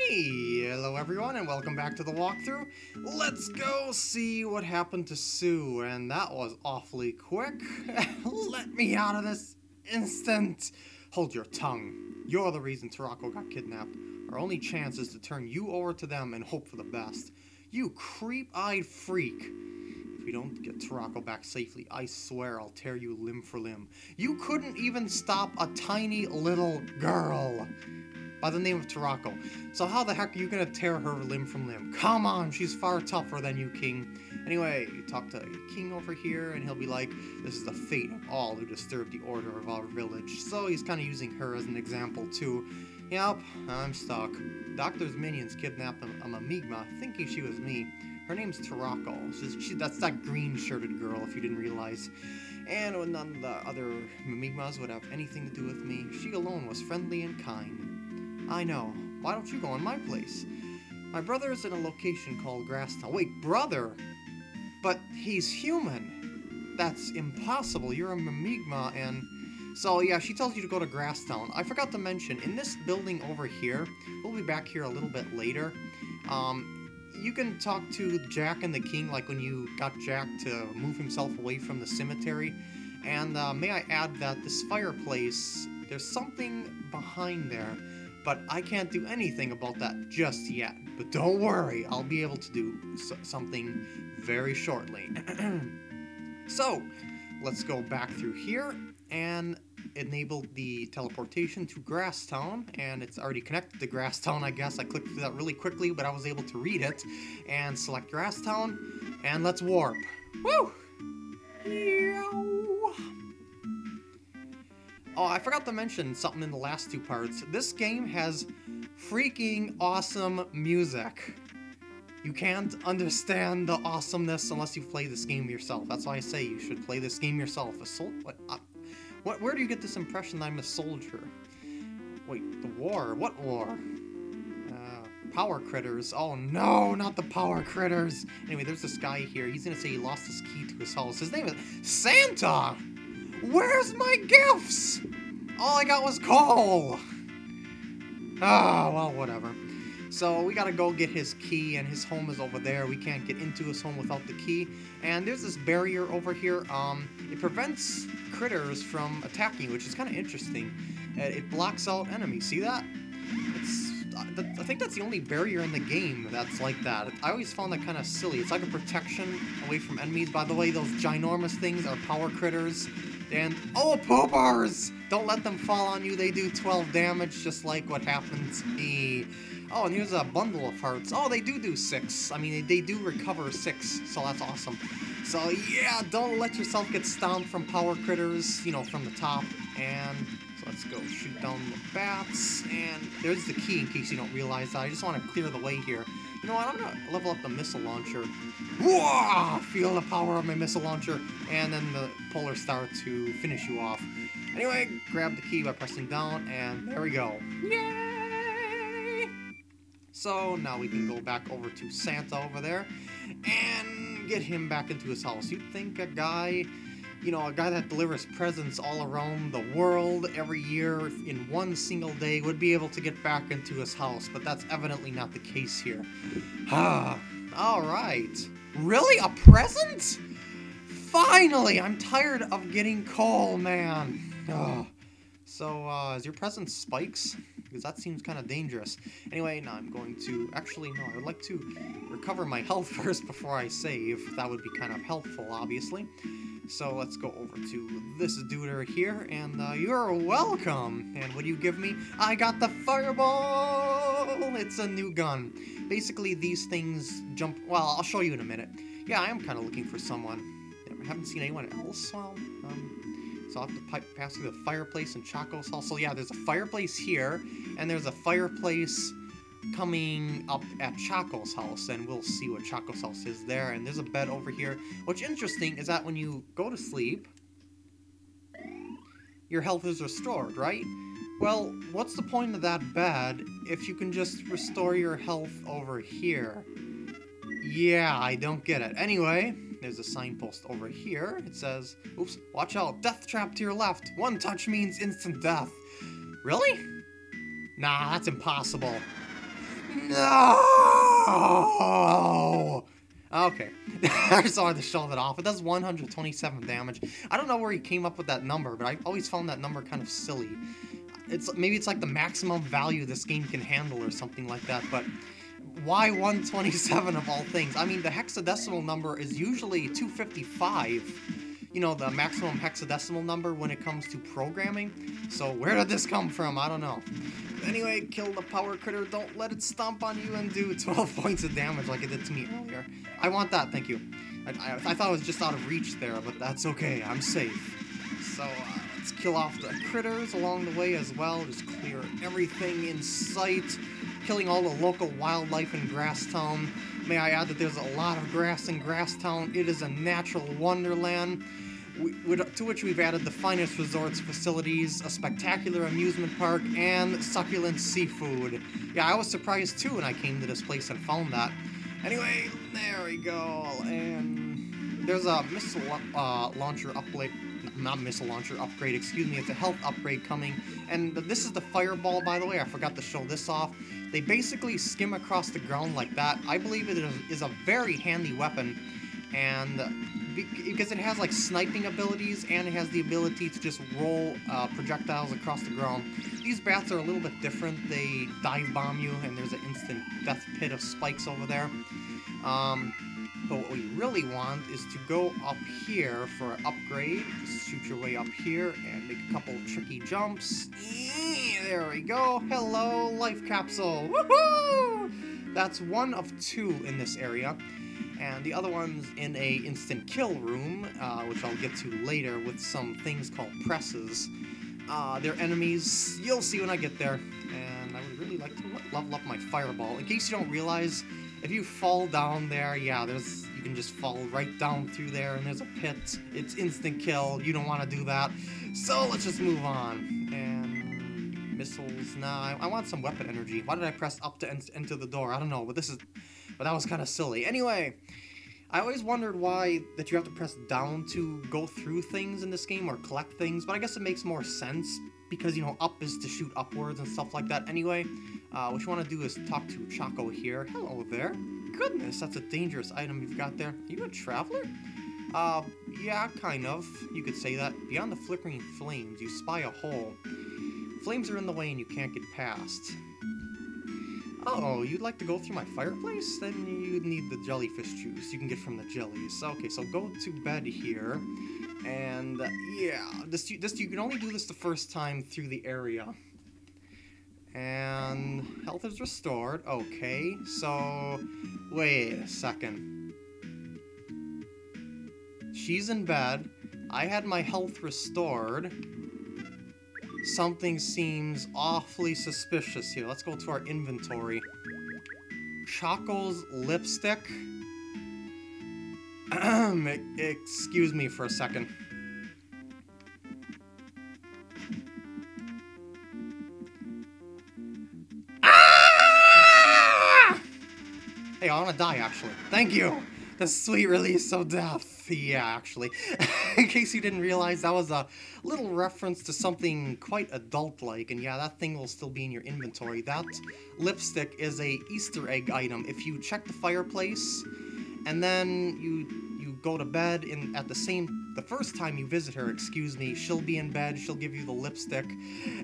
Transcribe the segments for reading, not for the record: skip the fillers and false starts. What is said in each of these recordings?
Hello everyone and welcome back to the walkthrough. Let's go see what happened to Sue, and that was awfully quick. Let me out of this instant. Hold your tongue. You're the reason Tarako got kidnapped. Our only chance is to turn you over to them and hope for the best. You creep-eyed freak. If we don't get Tarako back safely, I swear I'll tear you limb for limb. You couldn't even stop a tiny little girl by the name of Tarako. So how the heck are you gonna tear her limb from limb? Come on, she's far tougher than you, King. Anyway, you talk to King over here, and he'll be like, this is the fate of all who disturb the order of our village. So he's kind of using her as an example, too. Yep, I'm stuck. Doctor's minions kidnapped a Mamigma, thinking she was me. Her name's Tarako. That's that green-shirted girl, if you didn't realize. And when none of the other Mamigmas would have anything to do with me, she alone was friendly and kind. I know. Why don't you go in my place? My brother is in a location called Grasstown. Wait, brother? But he's human. That's impossible. You're a Mamigma, and... So, yeah, she tells you to go to Grasstown. I forgot to mention, in this building over here, we'll be back here a little bit later, you can talk to Jack and the King, like when you got Jack to move himself away from the cemetery. And may I add that this fireplace, there's something behind there. But I can't do anything about that just yet. But don't worry, I'll be able to do something very shortly. So, let's go back through here and enable the teleportation to Grasstown. And it's already connected to Grasstown, I guess. I clicked through that really quickly, but I was able to read it. And select Grasstown, and let's warp. Woo! Oh, I forgot to mention something in the last two parts. This game has freaking awesome music. You can't understand the awesomeness unless you've played this game yourself. That's why I say you should play this game yourself. Where do you get this impression that I'm a soldier? Wait, the war? What war? Power critters. Oh no, not the power critters. Anyway, there's this guy here. He's gonna say he lost his key to his house. His name is Santa! Where's my gifts? All I got was coal. Ah, well, whatever. So we gotta go get his key, and his home is over there. We can't get into his home without the key. And there's this barrier over here. It prevents critters from attacking, which is kind of interesting. It blocks out enemies. See that? I think that's the only barrier in the game that's like that. I always found that kind of silly. It's like a protection away from enemies. By the way, those ginormous things are power critters. And, oh, poopers! Don't let them fall on you. They do 12 damage, just like what happened to me. Oh, and here's a bundle of hearts. Oh, they do 6. I mean, they do recover 6, so that's awesome. So, yeah, don't let yourself get stomped from power critters, you know, from the top. And so let's go shoot down the bats. And there's the key in case you don't realize that. I just want to clear the way here. You know what, I'm going to level up the missile launcher. Whoa! Feel the power of my missile launcher. And then the polar star to finish you off. Anyway, grab the key by pressing down, and there we go. Yay! So, now we can go back over to Santa over there, and get him back into his house. You'd think a guy... You know, a guy that delivers presents all around the world every year in one single day would be able to get back into his house, but that's evidently not the case here. Ah, alright. Really? A present? Finally! I'm tired of getting coal, man. Oh. So, is your present spikes? Because that seems kind of dangerous. Anyway, now I'm going to... Actually, no, I would like to recover my health first before I save. That would be kind of helpful, obviously. So let's go over to this dude here, and you're welcome. And what do you give me? I got the fireball! It's a new gun. Basically, these things jump... Well, I'll show you in a minute. Yeah, I am kind of looking for someone. I haven't seen anyone else. Well, so I'll have to pass through the fireplace in Choco's house. So yeah, there's a fireplace here, and there's a fireplace coming up at Choco's house, and we'll see what Choco's house is there. And there's a bed over here. What's interesting is that when you go to sleep, your health is restored, right? Well, what's the point of that bed if you can just restore your health over here? Yeah, I don't get it. Anyway, there's a signpost over here. It says, oops, watch out, death trap to your left. One touch means instant death. Really? Nah, that's impossible. No! Okay. I just wanted to show that off. It does 127 damage. I don't know where he came up with that number, but I always found that number kind of silly. Maybe it's like the maximum value this game can handle or something like that, but why 127 of all things? I mean, the hexadecimal number is usually 255. You know, the maximum hexadecimal number when it comes to programming. So where did this come from? I don't know. Anyway, kill the power critter. Don't let it stomp on you and do 12 points of damage like it did to me earlier. I want that, thank you. I thought it was just out of reach there, but that's okay. I'm safe. So let's kill off the critters along the way as well. Just clear everything in sight. Killing all the local wildlife in Grasstown. May I add that there's a lot of grass in Grasstown. It is a natural wonderland, to which we've added the finest resorts facilities, a spectacular amusement park, and succulent seafood. Yeah, I was surprised too when I came to this place and found that. Anyway, there we go. And there's a missile launcher upgrade. Not missile launcher upgrade, excuse me. It's a health upgrade coming. And this is the fireball, by the way. I forgot to show this off. They basically skim across the ground like that. I believe it is a very handy weapon. And because it has like sniping abilities and it has the ability to just roll projectiles across the ground. These bats are a little bit different. They dive bomb you and there's an instant death pit of spikes over there. But what we really want is to go up here for an upgrade. Just shoot your way up here and make a couple tricky jumps. There we go. Hello, life capsule. Woohoo! That's one of two in this area. And the other one's in a instant kill room, which I'll get to later with some things called presses. They're enemies. You'll see when I get there. And I would really like to level up my fireball. In case you don't realize, if you fall down there, yeah, you can just fall right down through there, and there's a pit. It's instant kill. You don't want to do that. So let's just move on. And missiles. Nah, I want some weapon energy. Why did I press up to enter the door? I don't know, but that was kind of silly. Anyway, I always wondered why that you have to press down to go through things in this game or collect things, but I guess it makes more sense because, you know, up is to shoot upwards and stuff like that. Anyway, what you want to do is talk to Choco here. Hello there. Goodness, that's a dangerous item you've got there. Are you a traveler? Yeah, kind of. You could say that. Beyond the flickering flames, you spy a hole. Flames are in the way and you can't get past. Oh, you'd like to go through my fireplace? Then you'd need the jellyfish juice you can get from the jellies. Okay, so go to bed here. And, yeah, you can only do this the first time through the area. And health is restored. Okay, so wait a second. She's in bed. I had my health restored. Something seems awfully suspicious here. Let's go to our inventory. Choco's lipstick. Excuse me for a second. Hey, I want to die, actually. Thank you! The sweet release of death. Yeah, actually. In case you didn't realize, that was a little reference to something quite adult-like. And yeah, that thing will still be in your inventory. That lipstick is a Easter egg item. If you check the fireplace, and then you go to bed, and the first time you visit her, excuse me, she'll be in bed, she'll give you the lipstick,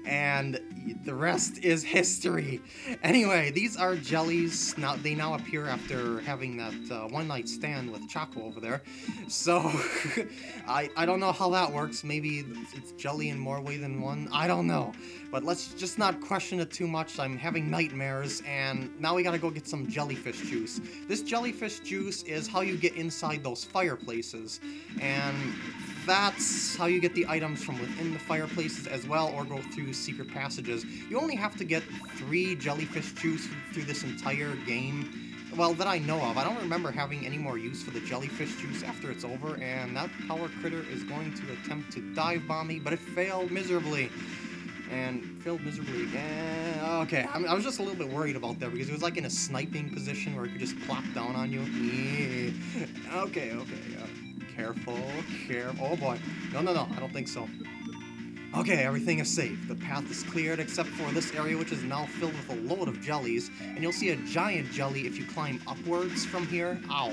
and the rest is history. Anyway, these are jellies. They now appear after having that one-night stand with Choco over there. So, I don't know how that works. Maybe it's jelly in more way than one. I don't know. But let's just not question it too much. I'm having nightmares, and now we gotta go get some jellyfish juice. This jellyfish juice is how you get inside those fireplaces, and that's how you get the items from within the fireplaces as well, or go through secret passages. You only have to get 3 jellyfish juice through this entire game. Well, that I know of. I don't remember having any more use for the jellyfish juice after it's over, and that power critter is going to attempt to dive bomb me, but it failed miserably. And failed miserably again. Okay, I was just a little bit worried about that because it was like in a sniping position where it could just plop down on you. Yeah. Okay. Careful. Oh boy. No, I don't think so. Okay, everything is safe. The path is cleared except for this area, which is now filled with a load of jellies, and you'll see a giant jelly if you climb upwards from here. Ow.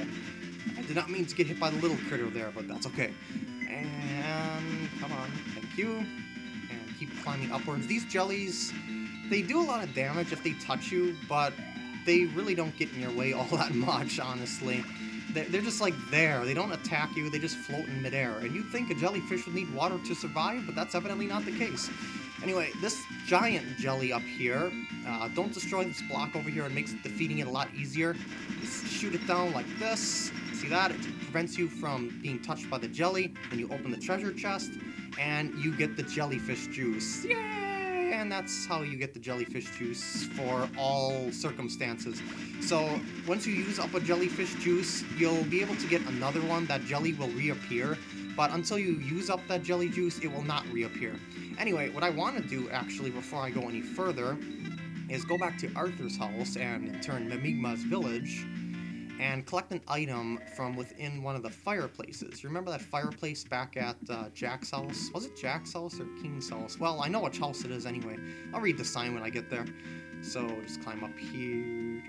I did not mean to get hit by the little critter there, but that's okay. And come on, thank you. And keep climbing upwards. These jellies, they do a lot of damage if they touch you, but they really don't get in your way all that much, honestly. They're just like there. They don't attack you, they just float in midair. And you'd think a jellyfish would need water to survive, but that's evidently not the case. Anyway, this giant jelly up here, don't destroy this block over here. It makes defeating it a lot easier. Just shoot it down like this. See that? It prevents you from being touched by the jelly. Then you open the treasure chest, and you get the jellyfish juice. Yay! And that's how you get the jellyfish juice for all circumstances. So once you use up a jellyfish juice, you'll be able to get another one. That jelly will reappear, but until you use up that jelly juice, it will not reappear. Anyway, what I want to do actually before I go any further is go back to Arthur's house and turn Mimigma's village and collect an item from within one of the fireplaces. Remember that fireplace back at Jack's house? Was it Jack's house or King's house? Well, I know which house it is anyway. I'll read the sign when I get there. So just climb up here.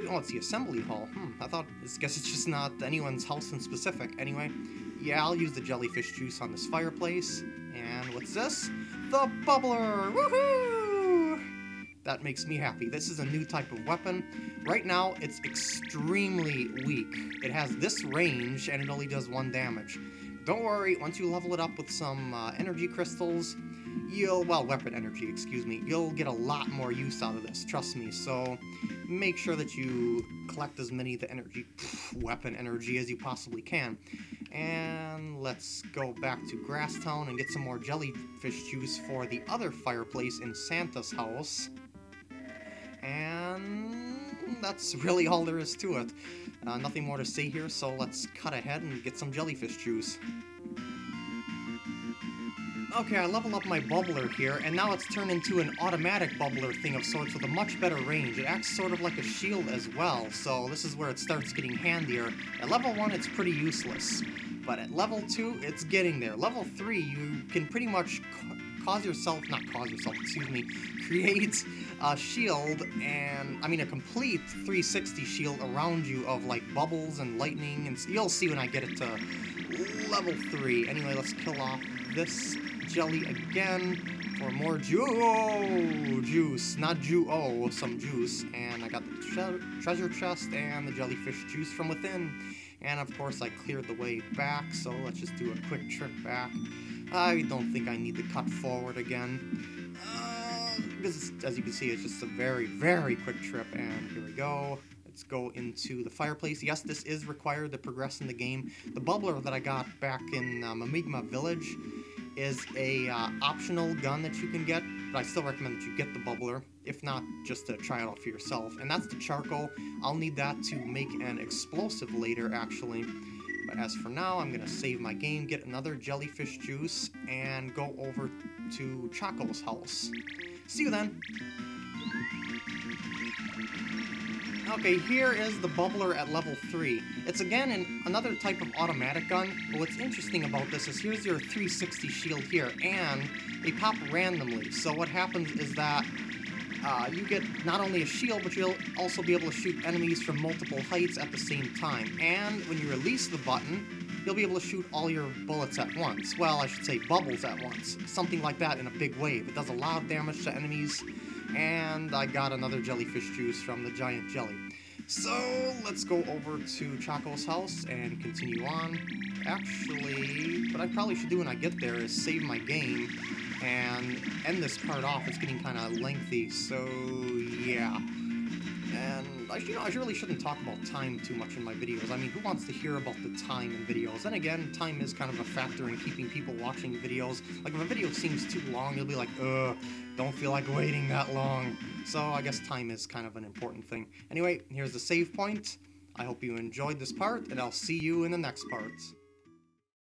Oh, it's the assembly hall. I guess it's just not anyone's house in specific. Anyway, yeah, I'll use the jellyfish juice on this fireplace. And what's this? The bubbler! Woohoo! That makes me happy. This is a new type of weapon. Right now, it's extremely weak. It has this range, and it only does 1 damage. Don't worry, once you level it up with some energy crystals, weapon energy, excuse me, you'll get a lot more use out of this, trust me. So make sure that you collect as many of the weapon energy as you possibly can. And let's go back to Grasstown and get some more jellyfish juice for the other fireplace in Santa's house. And that's really all there is to it. Nothing more to say here, so let's cut ahead and get some jellyfish juice. Okay, I leveled up my bubbler here, and now it's turned into an automatic bubbler thing of sorts with a much better range. It acts sort of like a shield as well, so this is where it starts getting handier. At level 1, it's pretty useless, but at level 2, it's getting there. Level 3, you can pretty much create a shield, a complete 360 shield around you of like bubbles and lightning, and you'll see when I get it to level 3. Anyway, let's kill off this jelly again for more juice, not some juice. And I got the treasure chest and the jellyfish juice from within. And of course I cleared the way back, so let's just do a quick trip back. I don't think I need to cut forward again, because as you can see, it's just a very, very quick trip. And here we go. Let's go into the fireplace. Yes, this is required to progress in the game. The bubbler that I got back in Mimigma Village is a optional gun that you can get, but I still recommend that you get the bubbler, if not just to try it out for yourself. And that's the charcoal. I'll need that to make an explosive later, actually. But as for now, I'm gonna save my game, get another jellyfish juice, and go over to Choco's house. See you then! Okay, here is the bubbler at level 3. It's again another type of automatic gun, but what's interesting about this is here's your 360 shield here, and they pop randomly. So what happens is that you get not only a shield, but you'll also be able to shoot enemies from multiple heights at the same time. And when you release the button, you'll be able to shoot all your bullets at once. Well, I should say bubbles at once. Something like that in a big wave. It does a lot of damage to enemies. And I got another jellyfish juice from the giant jelly. So let's go over to Choco's house and continue on. Actually, what I probably should do when I get there is save my game and end this part off. It's getting kind of lengthy, so yeah. And I really shouldn't talk about time too much in my videos. I mean, who wants to hear about the time in videos? And again, time is kind of a factor in keeping people watching videos. Like, if a video seems too long, you'll be like, don't feel like waiting that long. So I guess time is kind of an important thing. Anyway, here's the save point. I hope you enjoyed this part, and I'll see you in the next part.